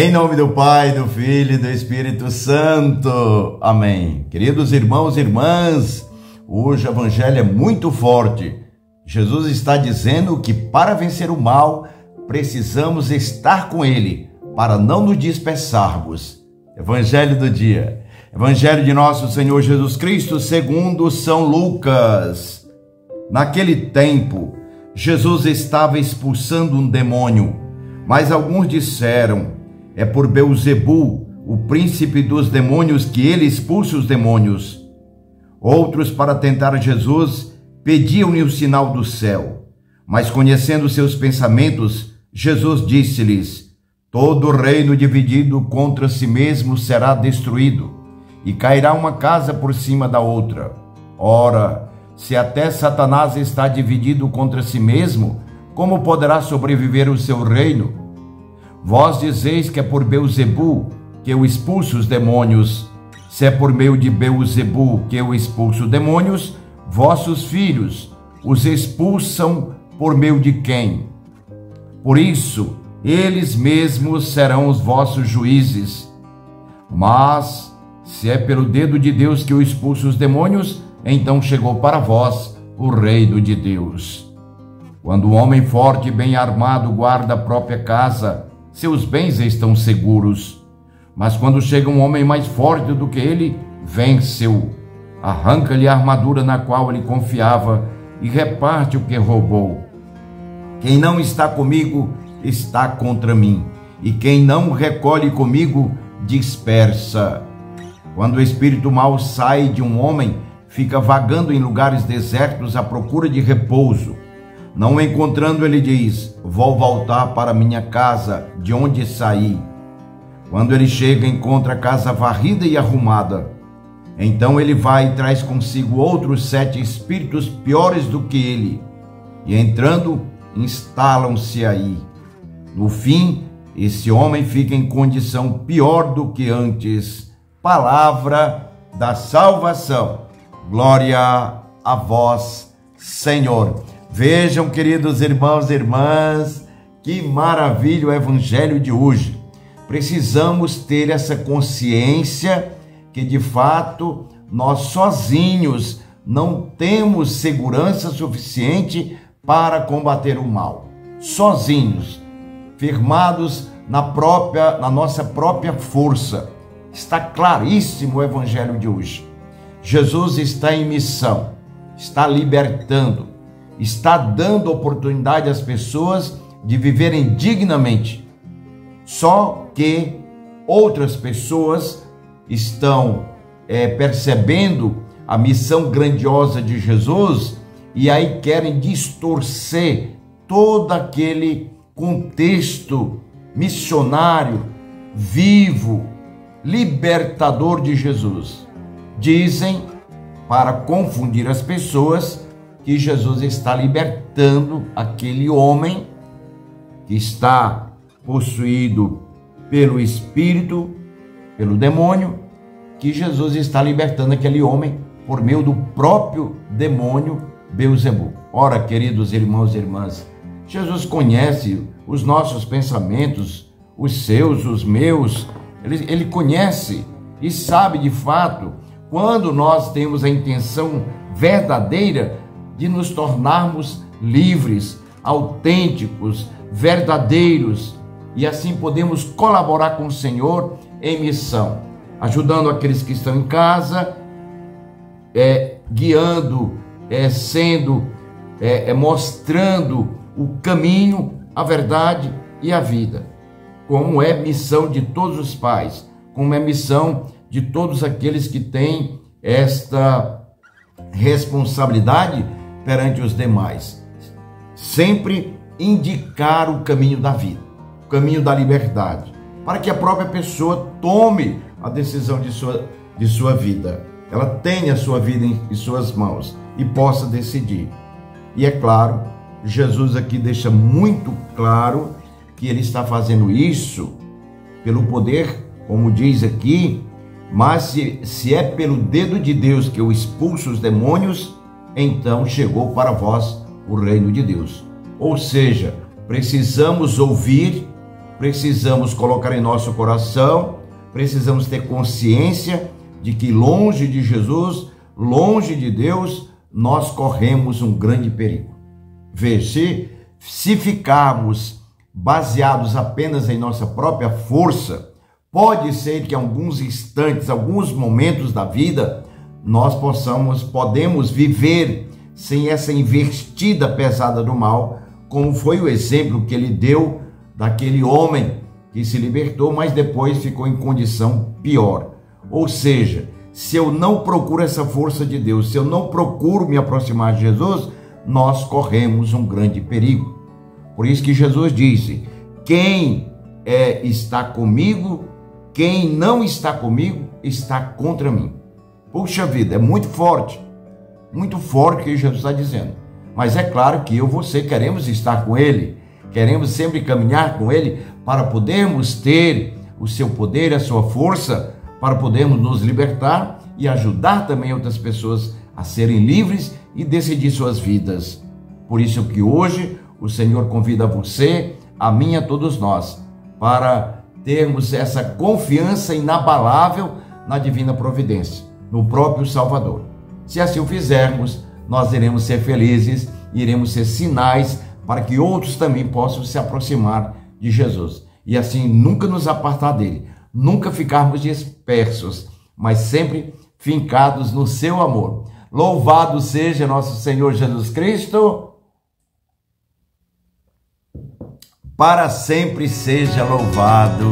Em nome do Pai, do Filho e do Espírito Santo. Amém. Queridos irmãos e irmãs, hoje o Evangelho é muito forte. Jesus está dizendo que para vencer o mal, precisamos estar com Ele, para não nos dispersarmos. Evangelho do dia. Evangelho de nosso Senhor Jesus Cristo, segundo São Lucas. Naquele tempo, Jesus estava expulsando um demônio, mas alguns disseram: é por Beelzebu, o príncipe dos demônios, que ele expulsa os demônios. Outros, para tentar Jesus, pediam-lhe o sinal do céu. Mas, conhecendo seus pensamentos, Jesus disse-lhes: todo reino dividido contra si mesmo será destruído, e cairá uma casa por cima da outra. Ora, se até Satanás está dividido contra si mesmo, como poderá sobreviver o seu reino? Vós dizeis que é por Beelzebu que eu expulso os demônios. Se é por meio de Beelzebu que eu expulso demônios, vossos filhos os expulsam por meio de quem? Por isso, eles mesmos serão os vossos juízes. Mas, se é pelo dedo de Deus que eu expulso os demônios, então chegou para vós o reino de Deus. Quando um homem forte e bem armado guarda a própria casa, seus bens estão seguros. Mas quando chega um homem mais forte do que ele, vence-o, arranca-lhe a armadura na qual ele confiava e reparte o que roubou. Quem não está comigo está contra mim, e quem não recolhe comigo dispersa. Quando o espírito mau sai de um homem, fica vagando em lugares desertos à procura de repouso. Não o encontrando, ele diz: vou voltar para minha casa, de onde saí. Quando ele chega, encontra a casa varrida e arrumada. Então ele vai e traz consigo outros 7 espíritos piores do que ele, e entrando, instalam-se aí. No fim, esse homem fica em condição pior do que antes. Palavra da salvação. Glória a vós, Senhor. Vejam, queridos irmãos e irmãs, que maravilha o Evangelho de hoje. Precisamos ter essa consciência que, de fato, nós sozinhos não temos segurança suficiente para combater o mal. Sozinhos, firmados na nossa própria força. Está claríssimo o Evangelho de hoje. Jesus está em missão, está libertando, está dando oportunidade às pessoas de viverem dignamente. Só que outras pessoas estão percebendo a missão grandiosa de Jesus e aí querem distorcer todo aquele contexto missionário, vivo, libertador de Jesus. Dizem, para confundir as pessoas, que Jesus está libertando aquele homem que está possuído pelo espírito, pelo demônio, que Jesus está libertando aquele homem por meio do próprio demônio Beelzebu. Ora, queridos irmãos e irmãs, Jesus conhece os nossos pensamentos, os seus, os meus. Ele conhece e sabe de fato quando nós temos a intenção verdadeira de nos tornarmos livres, autênticos, verdadeiros, e assim podemos colaborar com o Senhor em missão, ajudando aqueles que estão em casa, guiando, mostrando o caminho, a verdade e a vida, como é missão de todos os pais, como é missão de todos aqueles que têm esta responsabilidade perante os demais. Sempre indicar o caminho da vida, o caminho da liberdade, para que a própria pessoa tome a decisão de sua vida. Ela tenha a sua vida em suas mãos e possa decidir. E é claro, Jesus aqui deixa muito claro que ele está fazendo isso pelo poder, como diz aqui, mas se é pelo dedo de Deus que eu expulso os demônios, então chegou para vós o reino de Deus. Ou seja, precisamos ouvir precisamos colocar em nosso coração, precisamos ter consciência de que longe de Jesus, longe de Deus, nós corremos um grande perigo. Veja, se ficarmos baseados apenas em nossa própria força, pode ser que em alguns instantes, alguns momentos da vida, nós podemos viver sem essa investida pesada do mal, como foi o exemplo que ele deu daquele homem que se libertou, mas depois ficou em condição pior. Ou seja, se eu não procuro essa força de Deus, se eu não procuro me aproximar de Jesus, nós corremos um grande perigo. Por isso que Jesus disse: quem está comigo, quem não está comigo, está contra mim. Puxa vida, é muito forte o que Jesus está dizendo. Mas é claro que eu e você queremos estar com Ele, queremos sempre caminhar com Ele para podermos ter o seu poder, a sua força, para podermos nos libertar e ajudar também outras pessoas a serem livres e decidir suas vidas. Por isso que hoje o Senhor convida você, a mim e a todos nós, para termos essa confiança inabalável na divina providência, no próprio Salvador. Se assim o fizermos, nós iremos ser felizes, iremos ser sinais para que outros também possam se aproximar de Jesus. E assim nunca nos apartar dele, nunca ficarmos dispersos, mas sempre fincados no seu amor. Louvado seja nosso Senhor Jesus Cristo, para sempre seja louvado.